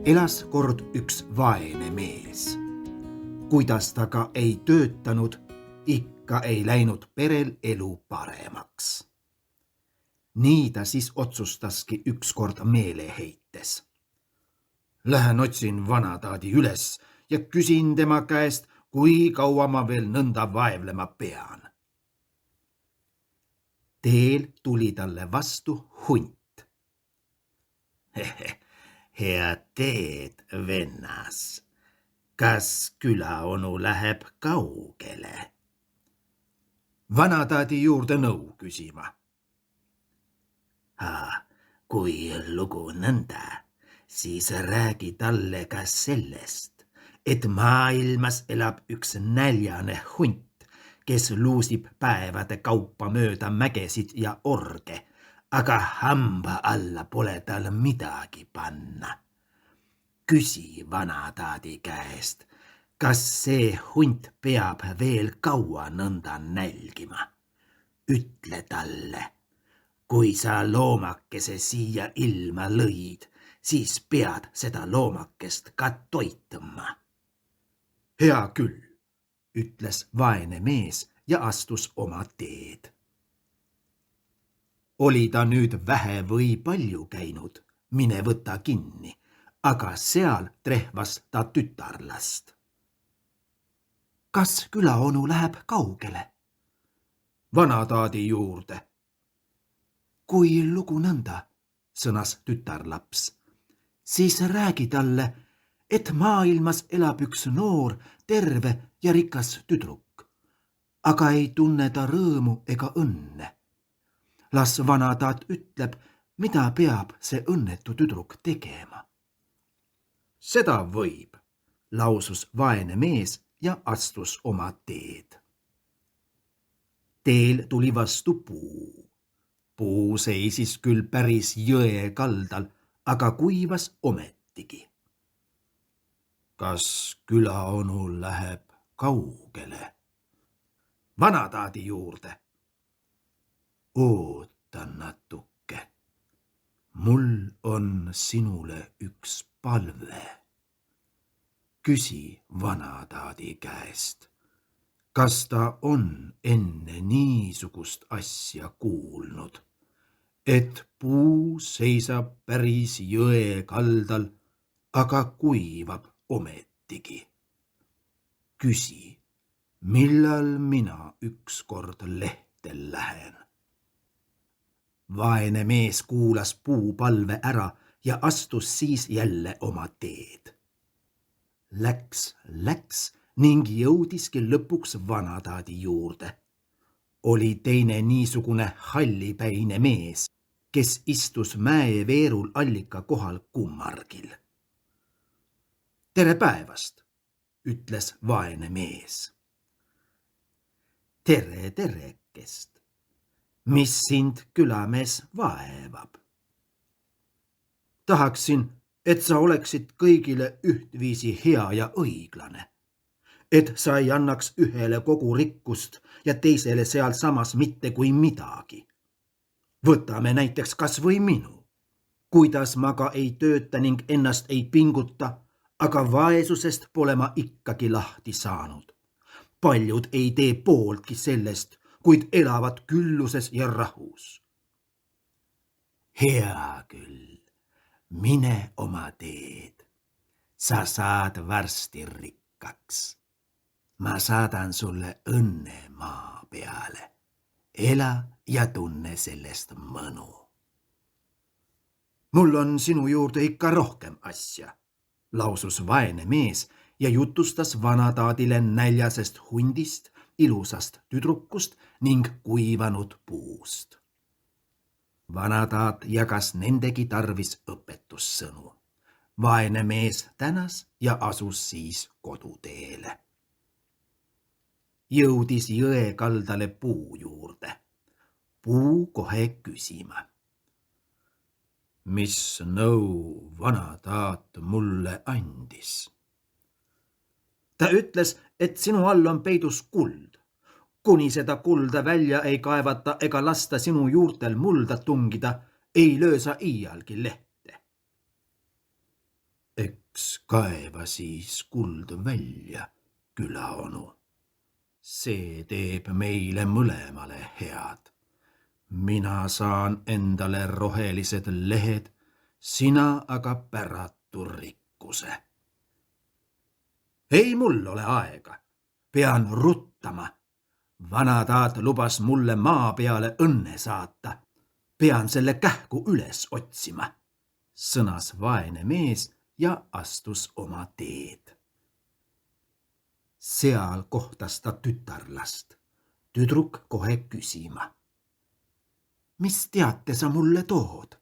Elas kord üks vaene mees. Kuidas ta ka ei töötanud, ikka ei läinud perel elu paremaks. Nii ta siis otsustaski ükskord meeleheites. Lähen otsin vanataadi üles ja küsin tema käest, kui kaua ma veel nõnda vaevlema pean. Teel tuli talle vastu hunt. Head teed, vennas. Kas külaonu läheb kaugele? Vanataadi juurde nõu küsima. Kui lugu nõnda, siis räägi talle ka sellest, et maailmas elab üks näljane hunt, kes luusib päevade kaupa mööda mägesid ja orge, aga hamba alla pole tal midagi panna. Küsi vanataadi käest, kas see hunt peab veel kaua nõnda nälgima. Ütle talle, kui sa loomakese siia ilma lõid, siis pead seda loomakest ka toitma. Hea küll, ütles vaene mees ja astus oma teed. Oli ta nüüd vähe või palju käinud, mine võta kinni, aga seal trehvas ta tütarlast. Kas külaonu läheb kaugele? Vanataadi juurde. Kui lugu nõnda, sõnas tütarlaps, siis räägi talle, et maailmas elab üks noor, terve ja rikas tüdruk, aga ei tunne ta rõõmu ega õnne. Las vanataat ütleb, mida peab see õnnetu tüdruk tegema. Seda võib, lausus vaene mees ja astus oma teed. Teel tuli vastu puu. Puu seisis küll päris jõe kaldal, aga kuivas ometigi. Kas külaonu läheb kaugele? Vanataadi juurde. Oota natuke. Mul on sinule üks palve. Küsi vanataadi käest, kas ta on enne niisugust asja kuulnud, et puu seisab päris jõe kaldal, aga kuivab ometigi. Küsi, millal mina ükskord lehte lähen. Vaene mees kuulas puu palve ära ja astus siis jälle oma teed. Läks ning jõudiski lõpuks vanataadi juurde. Oli teine niisugune hallipäine mees, kes istus mäeveerul allika kohal kummargil. Tere päevast, ütles vaene mees. Tere terekest. Mis sind külamees vaevab? Tahaksin, et sa oleksid kõigile ühtviisi hea ja õiglane. Et sa ei annaks ühele kogu rikkust ja teisele seal samas mitte kui midagi. Võtame näiteks kas või minu. Kuidas ma ka ei tööta ning ennast ei pinguta, aga vaesusest pole ma ikkagi lahti saanud. Paljud ei tee pooltki sellest, kuid elavad külluses ja rahus. Hea küll, mine oma teed. Sa saad varsti rikkaks. Ma saadan sulle õnne maa peale. Ela ja tunne sellest mõnu. Mul on sinu juurde ikka rohkem asja, lausus vaene mees ja jutustas vanataadile näljasest hundist, ilusast tüdrukust ning kuivanud puust. Vanataat jagas nendegi tarvis õpetussõnu. Vaene mees tänas ja asus siis koduteele. Jõudis jõe kaldale puu juurde. Puu kohe küsima. Mis nõu vanataat mulle andis? Ta ütles, et sinu all on peidus kuld. Kuni seda kulda välja ei kaevata ega lasta sinu juurtel mulda tungida, ei löö sa iialgi lehte. kaeva siis kuld välja, külaonu. See teeb meile mõlemale head. Mina saan endale rohelised lehed, sina aga päratu rikkuse. Ei mul ole aega, pean ruttama. Vanataat lubas mulle maa peale õnne saata. Pean selle kähku üles otsima, sõnas vaene mees ja astus oma teed. Seal kohtas ta tütarlast. Tüdruk kohe küsima. Mis teate sa mulle tood?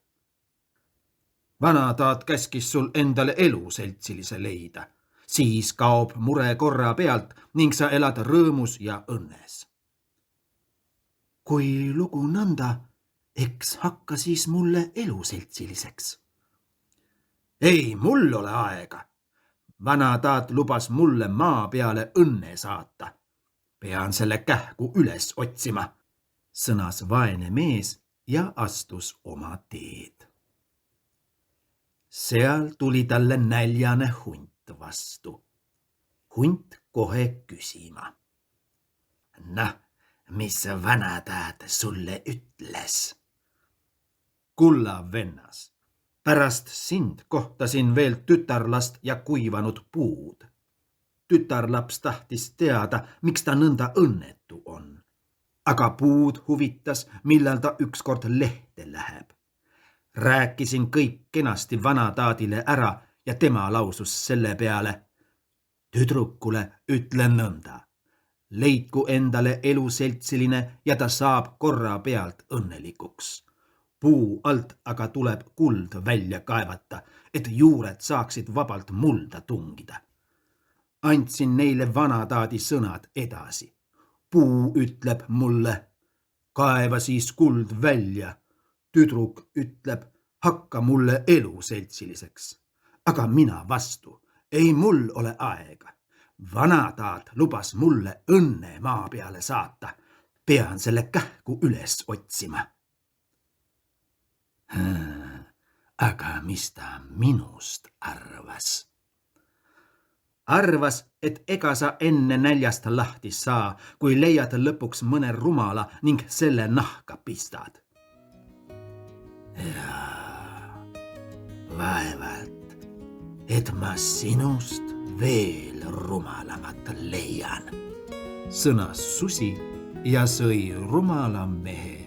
Vanataat käskis sul endale eluseltsilise leida. Siis kaob mure korra pealt ning sa elad rõõmus ja õnnes. Kui lugu nõnda, eks hakka siis mulle eluseltsiliseks. Ei, mul ole aega. Vanataat lubas mulle maa peale õnne saata. Pean selle kähku üles otsima, sõnas vaene mees ja astus oma teed. Seal tuli talle näljane hunt vastu. Hunt kohe küsima. Noh, mis vanataat sulle ütles? Kulla vennas, pärast sind kohtasin veel tütarlast ja kuivanud puud. Tütarlaps tahtis teada, miks ta nõnda õnnetu on. Aga puud huvitas, millal ta ükskord lehte läheb. Rääkisin kõik kenasti vanataadile ära ja tema lausus selle peale. Tüdrukule ütlen nõnda. Leidku endale eluseltsiline ja ta saab korra pealt õnnelikuks. Puu alt aga tuleb kuld välja kaevata, et juured saaksid vabalt mulda tungida. Andsin neile vanataadi sõnad edasi. Puu ütleb mulle, kaeva siis kuld välja. Tüdruk ütleb, hakka mulle eluseltsiliseks. Aga mina vastu, ei mul ole aega. Vanataat lubas mulle õnne maa peale saata. Pean selle kähku üles otsima. Aga mis ta minust arvas? Arvas, et ega sa enne näljast lahti saa, kui leiad lõpuks mõne rumala ning selle nahka pistad. Jaa, vaevalt, et ma sinust veel rumalamat leian, sõnas susi ja sõi rumala mehe